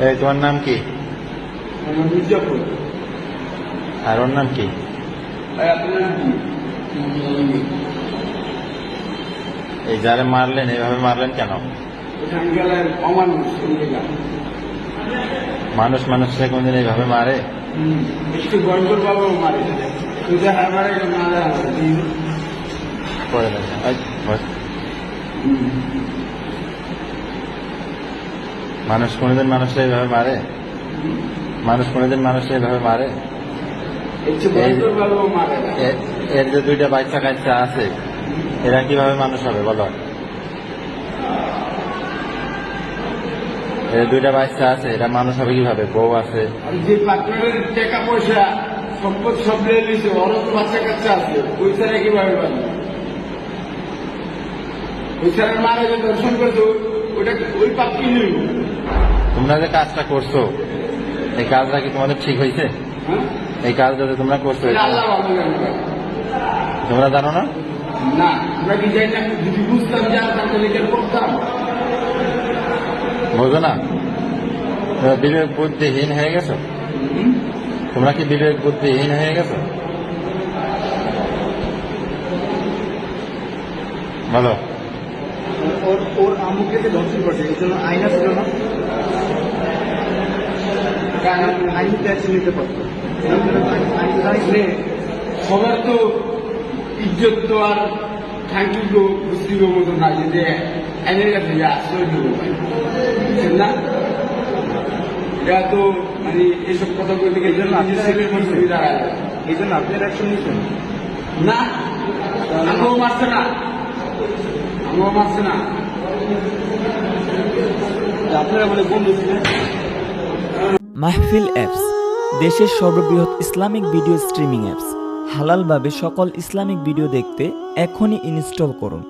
এই তোমার নাম কি? মির্জাপুর। আর ওর নাম কি? আপনার নাম কি? এই যারে মারলেন এইভাবে মারলেন কেন? এখানকার অমানুষ মানুষ মানুষকে কোনদিন এইভাবে মারে? একটু গড়গড় বাবাও মারে সোজা হামারে মারা করে দেন মানুষ কোনদিন মানুষকে এইভাবে মারে? মানুষ কোনদিন মানুষকে এইভাবে মারে? একটু গড়গড় বাবাও মারে না। এর যে দুইটা বাচ্চা কাচ্চা আছে এরা কিভাবে মানুষ হবে বলো? এর দুইটা বাচ্চা আছে এরা মানুষ হবে কিভাবে? বউ আছে। আর যে পার্টনারের টাকা পয়সা সম্পদ সব নিয়ে নিছে ওরও তো বাচ্চা কাচ্চা আছে ওই ছাড়া কিভাবে পারবে? ওই ছাড়া মারা যে দর্শন করতো ওটা ওই পাপ কি নিল? তোমরা যে কাজটা করছো এই কাজটা কি তোমাদের ঠিক হয়েছে? হ্যাঁ এই কাজটা যে তোমরা করছো এটা আল্লাহ ভালো জানে। তোমরা জানো না? না আমরা কি যাই না যদি বুঝতাম যে আপনাকে লিখে করতাম। বোঝো না? তোমরা বিবেক বুদ্ধিহীন হয়ে গেছো? তোমরা কি বিবেক বুদ্ধিহীন হয়ে গেছো? বলো। ওর আম্মুকে যে ধর্ষণ করছে এই জন্য আইনা ছিল না, আইনি ট্যাক্স নিতে পারতো। সবার তো ইজ্জত তো আর থ্যাংক ইউ মুসলিম মতো না যে আইনের কাছে আশ্রয় দেবো বুঝছেন না? এটা তো মানে এইসব কথা বলতে গেলে এই জন্য আপনার অ্যাকশন নিচ্ছেন না। আমিও মারছে না, আমিও মারছে না, আপনারা বলে বন্ধু ছিলেন। মাহফিল অ্যাপস দেশের সর্ববৃহৎ ইসলামিক ভিডিও স্ট্রিমিং অ্যাপস। হালালভাবে সকল ইসলামিক ভিডিও দেখতে এখনই ইনস্টল করুন।